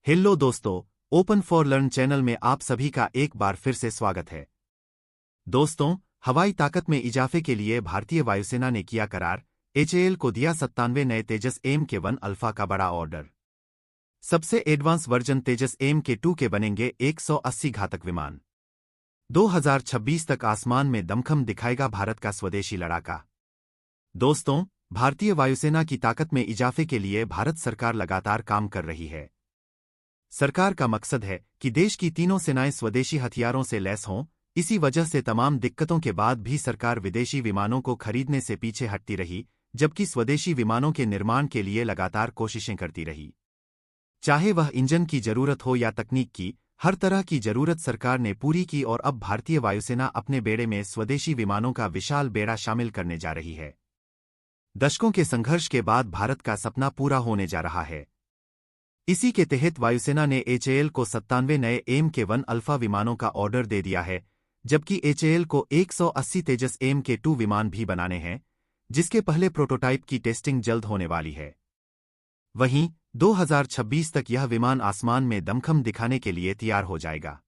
Hello दोस्तों, open for learn channel में आप सभी का एक बार फिर से स्वागत है। दोस्तों, हवाई ताकत में इजाफे के लिए भारतीय वायुसेना ने किया करार, एचएएल को दिया 97 नए तेजस एम-1 अल्फा का बड़ा ऑर्डर। सबसे एडवांस वर्जन तेजस एम-2 के बनेंगे 180 घातक विमान। 2026 तक आसमान में दमखम दिखाएगा भारत का स्वदेशी लड़ाका। दोस्तों, भारतीय वायुसेना की ताकत में इजाफे के लिए भारत सरकार लगातार काम कर रही है। सरकार का मकसद है कि देश की तीनों सेनाएं स्वदेशी हथियारों से लैस हों। इसी वजह से तमाम दिक्कतों के बाद भी सरकार विदेशी विमानों को खरीदने से पीछे हटती रही, जबकि स्वदेशी विमानों के निर्माण के लिए लगातार कोशिशें करती रही। चाहे वह इंजन की जरूरत हो या तकनीक की, हर तरह की जरूरत सरकार ने पूरी की और अब भारतीय वायुसेना अपने बेड़े में स्वदेशी विमानों का विशाल बेड़ा शामिल करने जा रही है। दशकों के संघर्ष के बाद भारत का सपना पूरा होने जा रहा है। इसी के तहत वायुसेना ने एचएएल को 97 नए एम-1 अल्फा विमानों का ऑर्डर दे दिया है, जबकि एचएएल को 180 तेजस एम-2 विमान भी बनाने हैं, जिसके पहले प्रोटोटाइप की टेस्टिंग जल्द होने वाली है। वहीं 2026 तक यह विमान आसमान में दमखम दिखाने के लिए तैयार हो जाएगा।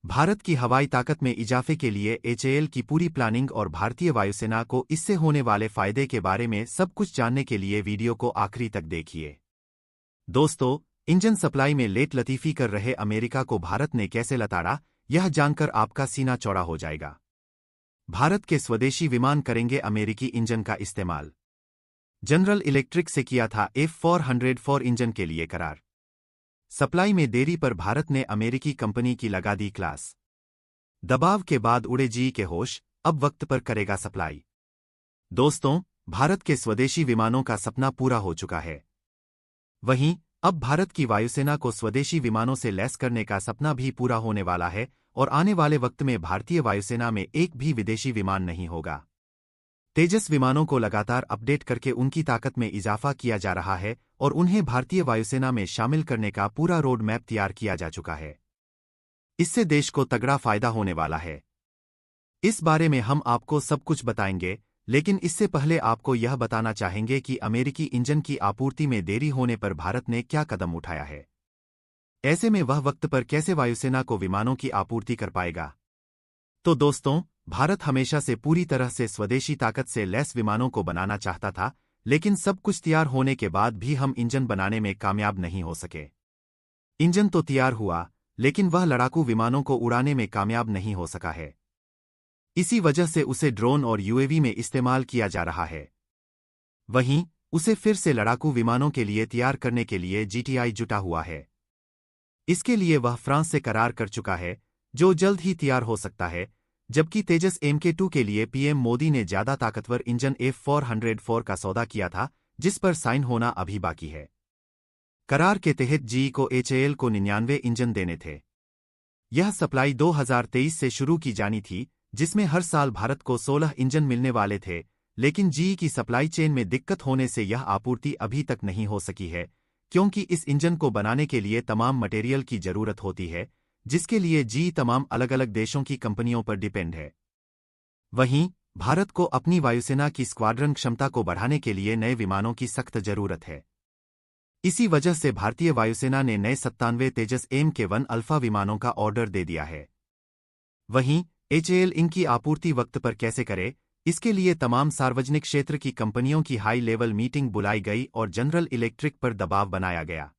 भारत की हवाई ताकत में इजाफे के लिए एचएएल की पूरी प्लानिंग और भारतीय वायुसेना को इससे होने वाले फायदे के बारे में सब कुछ जानने के लिए वीडियो को आखिरी तक देखिए। दोस्तों, इंजन सप्लाई में लेट लतीफी कर रहे अमेरिका को भारत ने कैसे लताड़ा, यह जानकर आपका सीना चौड़ा हो जाएगा। भारत के स्वदेशी विमान करेंगे अमेरिकी इंजन का इस्तेमाल। जनरल इलेक्ट्रिक से किया था F404 इंजन के लिए करार। सप्लाई में देरी पर भारत ने अमेरिकी कंपनी की लगा दी क्लास। दबाव के बाद उड़े जी के होश, अब वक्त पर करेगा सप्लाई। दोस्तों, भारत के स्वदेशी विमानों का सपना पूरा हो चुका है। वहीं अब भारत की वायुसेना को स्वदेशी विमानों से लैस करने का सपना भी पूरा होने वाला है और आने वाले वक्त में भारतीय वायुसेना में एक भी विदेशी विमान नहीं होगा। तेजस विमानों को लगातार अपडेट करके उनकी ताकत में इजाफा किया जा रहा है और उन्हें भारतीय वायुसेना में शामिल करने का पूरा रोड मैप तैयार किया जा चुका है। इससे देश को तगड़ा फायदा होने वाला है। इस बारे में हम आपको सब कुछ बताएंगे, लेकिन इससे पहले आपको यह बताना चाहेंगे कि अमेरिकी इंजन की आपूर्ति में देरी होने पर भारत ने क्या कदम उठाया है। ऐसे में वह वक्त पर कैसे वायुसेना को विमानों की आपूर्ति कर पाएगा। तो दोस्तों, भारत हमेशा से पूरी तरह से स्वदेशी ताकत से लैस विमानों को बनाना चाहता था, लेकिन सब कुछ तैयार होने के बाद भी हम इंजन बनाने में कामयाब नहीं हो सके। इंजन तो तैयार हुआ, लेकिन वह लड़ाकू विमानों को उड़ाने में कामयाब नहीं हो सका है। इसी वजह से उसे ड्रोन और यूएवी में इस्तेमाल किया जा रहा है। वहीं उसे फिर से लड़ाकू विमानों के लिए तैयार करने के लिए जीटीआई जुटा हुआ है। इसके लिए वह फ्रांस से करार कर चुका है, जो जल्द ही तैयार हो सकता है, जबकि तेजस एम-2 के लिए पीएम मोदी ने ज्यादा ताकतवर इंजन F404 का सौदा किया था, जिस पर साइन होना अभी बाकी है। करार के तहत जीई को एचएएल को 99 इंजन देने थे। यह सप्लाई 2023 से शुरू की जानी थी, जिसमें हर साल भारत को 16 इंजन मिलने वाले थे, लेकिन जीई की सप्लाई चेन में दिक्कत होने से यह आपूर्ति अभी तक नहीं हो सकी है, क्योंकि इस इंजन को बनाने के लिए तमाम मटेरियल की जरूरत होती है, जिसके लिए जीई तमाम अलग अलग देशों की कंपनियों पर डिपेंड है। वहीं भारत को अपनी वायुसेना की स्क्वाड्रन क्षमता को बढ़ाने के लिए नए विमानों की सख्त जरूरत है। इसी वजह से भारतीय वायुसेना ने नए 97 तेजस एम-1 अल्फा विमानों का ऑर्डर दे दिया है। वहीं एचएएल इनकी आपूर्ति वक्त पर कैसे करे, इसके लिए तमाम सार्वजनिक क्षेत्र की कंपनियों की हाई लेवल मीटिंग बुलाई गई और जनरल इलेक्ट्रिक पर दबाव बनाया गया।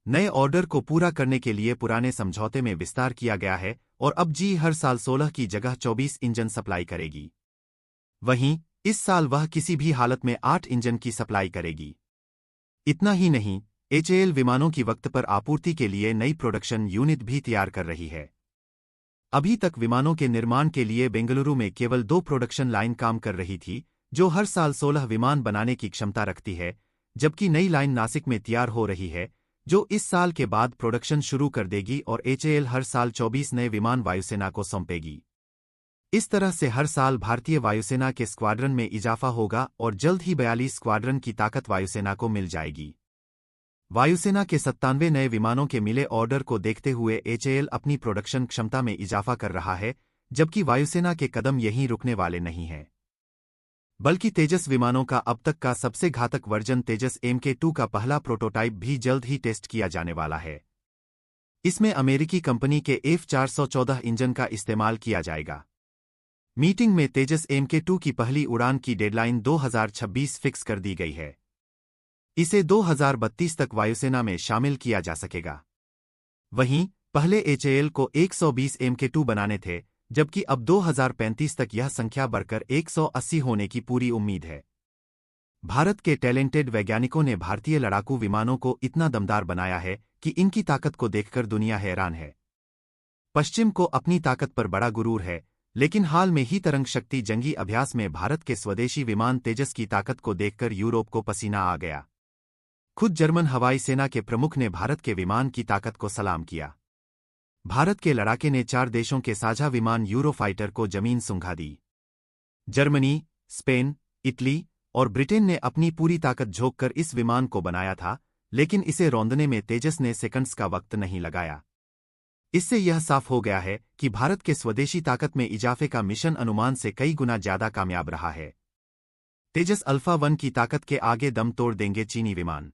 नए ऑर्डर को पूरा करने के लिए पुराने समझौते में विस्तार किया गया है और अब जीई हर साल 16 की जगह 24 इंजन सप्लाई करेगी। वहीं इस साल वह किसी भी हालत में 8 इंजन की सप्लाई करेगी। इतना ही नहीं, एचएएल विमानों की वक्त पर आपूर्ति के लिए नई प्रोडक्शन यूनिट भी तैयार कर रही है। अभी तक विमानों के निर्माण के लिए बेंगलुरु में केवल 2 प्रोडक्शन लाइन काम कर रही थी, जो हर साल 16 विमान बनाने की क्षमता रखती है, जबकि नई लाइन नासिक में तैयार हो रही है, जो इस साल के बाद प्रोडक्शन शुरू कर देगी और एचएएल हर साल 24 नए विमान वायुसेना को सौंपेगी। इस तरह से हर साल भारतीय वायुसेना के स्क्वाड्रन में इजाफा होगा और जल्द ही 42 स्क्वाड्रन की ताकत वायुसेना को मिल जाएगी। वायुसेना के 97 नए विमानों के मिले ऑर्डर को देखते हुए एचएएल अपनी प्रोडक्शन क्षमता में इजाफा कर रहा है, जबकि वायुसेना के कदम यहीं रुकने वाले नहीं हैं। बल्कि तेजस विमानों का अब तक का सबसे घातक वर्जन तेजस Mk2 का पहला प्रोटोटाइप भी जल्द ही टेस्ट किया जाने वाला है। इसमें अमेरिकी कंपनी के F414 इंजन का इस्तेमाल किया जाएगा। मीटिंग में तेजस Mk2 की पहली उड़ान की डेडलाइन 2026 फिक्स कर दी गई है। इसे 2032 तक वायुसेना में शामिल किया जा सकेगा। वहीं पहले HAL को 120 Mk2 बनाने थे, जबकि अब 2035 तक यह संख्या बढ़कर 180 होने की पूरी उम्मीद है। भारत के टैलेंटेड वैज्ञानिकों ने भारतीय लड़ाकू विमानों को इतना दमदार बनाया है कि इनकी ताकत को देखकर दुनिया हैरान है। पश्चिम को अपनी ताकत पर बड़ा गुरूर है, लेकिन हाल में ही तरंग शक्ति जंगी अभ्यास में भारत के स्वदेशी विमान तेजस की ताकत को देखकर यूरोप को पसीना आ गया। खुद जर्मन हवाई सेना के प्रमुख ने भारत के विमान की ताकत को सलाम किया। भारत के लड़ाके ने 4 देशों के साझा विमान यूरोफाइटर को जमीन सुंघा दी। जर्मनी, स्पेन, इटली और ब्रिटेन ने अपनी पूरी ताकत झोंककर इस विमान को बनाया था, लेकिन इसे रौंदने में तेजस ने सेकंड्स का वक्त नहीं लगाया। इससे यह साफ हो गया है कि भारत के स्वदेशी ताकत में इजाफे का मिशन अनुमान से कई गुना ज्यादा कामयाब रहा है। तेजस अल्फा 1 की ताकत के आगे दम तोड़ देंगे चीनी विमान।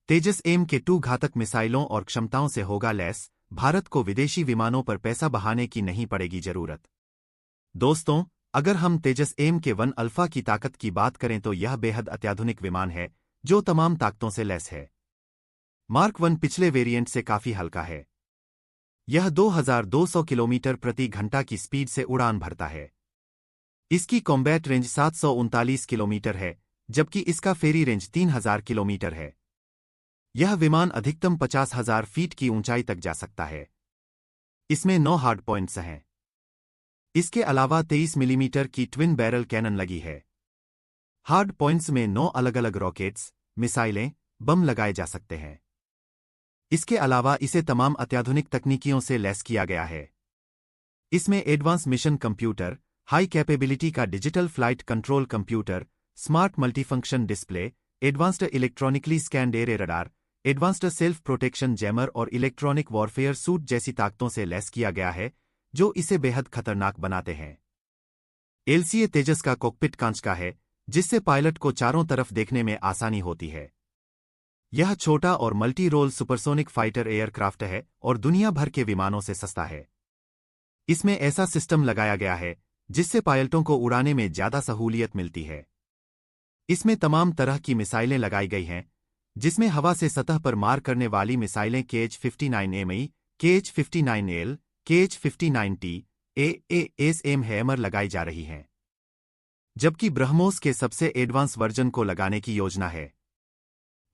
तेजस Mk2 घातक मिसाइलों और क्षमताओं से होगा लैस, भारत को विदेशी विमानों पर पैसा बहाने की नहीं पड़ेगी जरूरत। दोस्तों, अगर हम तेजस Mk1 अल्फा की ताकत की बात करें तो यह बेहद अत्याधुनिक विमान है, जो तमाम ताकतों से लैस है। मार्क 1 पिछले वेरिएंट से काफी हल्का है। यह 2200 किलोमीटर प्रति घंटा की स्पीड से उड़ान भरता है। इसकी कॉम्बैट रेंज 739 किलोमीटर है, जबकि इसका फेरी रेंज 3000 किलोमीटर है। यह विमान अधिकतम 50,000 फीट की ऊंचाई तक जा सकता है। इसमें 9 हार्ड पॉइंट्स हैं। इसके अलावा 23 मिलीमीटर की ट्विन बैरल कैनन लगी है। हार्ड पॉइंट्स में 9 अलग-अलग रॉकेट्स, मिसाइलें, बम लगाए जा सकते हैं। इसके अलावा इसे तमाम अत्याधुनिक तकनीकियों से लैस किया गया है। इसमें advance mission computer, high capability का digital flight control computer, smart multifunction display, advanced electronically scanned air radar, advanced self protection jammer और इलेक्ट्रॉनिक वॉरफेयर सूट जैसी ताकतों से लैस किया गया है, जो इसे बेहद खतरनाक बनाते हैं। LCA तेजस का कॉकपिट कांच का है, जिससे पायलट को चारों तरफ देखने में आसानी होती है। यह छोटा और multi role supersonic fighter aircraft है और दुनिया भर के विमानों से सस्ता है। इसमें ऐसा सिस्टम लगाया गया है जिससे पायलटों को उड़ाने में ज्यादा सहूलियत मिलती है। इसमें तमाम तरह की मिसाइलें लगाई गई हैं, जिसमें हवा से सतह पर मार करने वाली मिसाइलें KH-59ME, KH-59L, KH-59T, AASM hammer लगाई जा रही हैं। जबकि ब्रह्मोस के सबसे एडवांस वर्जन को लगाने की योजना है।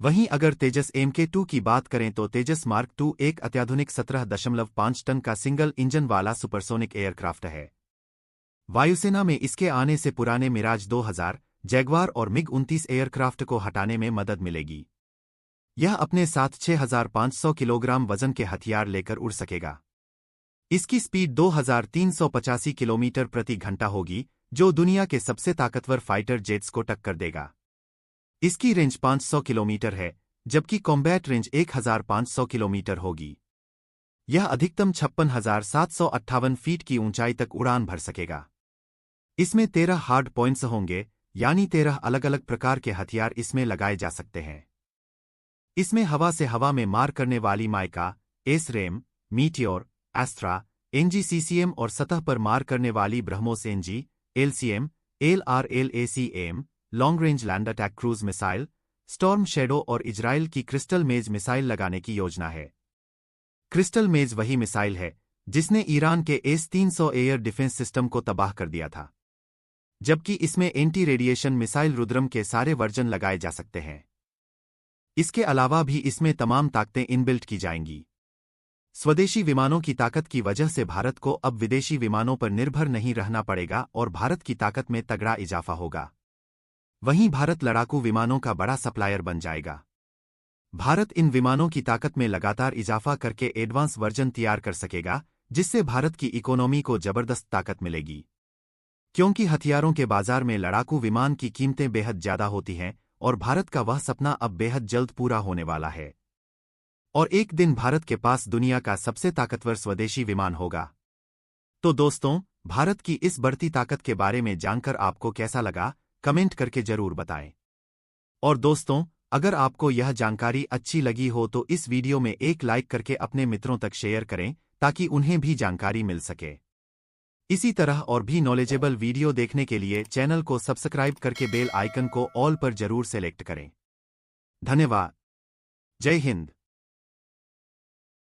वहीं अगर तेजस Mk2 की बात करें तो तेजस मार्क 2 एक अत्याधुनिक 17.5 टन का सिंगल इंजन वाला सुपरसोनिक एयरक्राफ्ट है। वायुसेना में इसके आने से पुराने मिराज 2000, जैगवार और MiG-29 एयरक्राफ्ट को हटाने में मदद मिलेगी। यह अपने साथ 6500 किलोग्राम वजन के हथियार लेकर उड़ सकेगा। इसकी स्पीड 2385 किलोमीटर प्रति घंटा होगी, जो दुनिया के सबसे ताकतवर फाइटर जेट्स को टक्कर देगा। इसकी रेंज 500 किलोमीटर है, जबकि कॉम्बैट रेंज 1500 किलोमीटर होगी। यह अधिकतम 56,758 फीट की ऊंचाई तक उड़ान भर सकेगा। इसमें 13 हार्ड पॉइंट्स होंगे, यानी 13 अलग-अलग प्रकार के हथियार इसमें लगाए जा सकते हैं। इसमें हवा से हवा में मार करने वाली माइका, एसरेम, मीटियोर, एस्ट्रा, NGCCM और सतह पर मार करने वाली BrahMos NG, LCM, LRLACM, long range land attack cruise missile, storm shadow और इजराइल की क्रिस्टल मेज मिसाइल लगाने की योजना है। क्रिस्टल मेज वही मिसाइल है जिसने ईरान के S-300 एयर डिफेंस सिस्टम को तबाह कर दिया था। जबकि इसमें एंटी रेडिएशन मिसाइल रुद्रम के सारे वर्जन लगाए जा सकते हैं। इसके अलावा भी इसमें तमाम ताकतें इनबिल्ट की जाएंगी। स्वदेशी विमानों की ताकत की वजह से भारत को अब विदेशी विमानों पर निर्भर नहीं रहना पड़ेगा और भारत की ताकत में तगड़ा इजाफा होगा। वहीं भारत लड़ाकू विमानों का बड़ा सप्लायर बन जाएगा। भारत इन विमानों की ताकत में लगातार इजाफा करके एडवांस वर्जन तैयार कर सकेगा, जिससे भारत की इकोनॉमी को जबरदस्त ताकत मिलेगी। क्योंकि हथियारों के बाजार में लड़ाकू विमान की कीमतें बेहद ज्यादा होती हैं और भारत का वह सपना अब बेहद जल्द पूरा होने वाला है। और एक दिन भारत के पास दुनिया का सबसे ताकतवर स्वदेशी विमान होगा। तो दोस्तों, भारत की इस बढ़ती ताकत के बारे में जानकर आपको कैसा लगा, कमेंट करके जरूर बताएं। और दोस्तों, अगर आपको यह जानकारी अच्छी लगी हो तो इस वीडियो में एक लाइक करके अपने मित्रों तक शेयर करें ताकि उन्हें भी जानकारी मिल सके। इसी तरह और भी नॉलेजेबल वीडियो देखने के लिए चैनल को सब्सक्राइब करके बेल आइकन को ऑल पर जरूर सेलेक्ट करें। धन्यवाद। जय हिंद।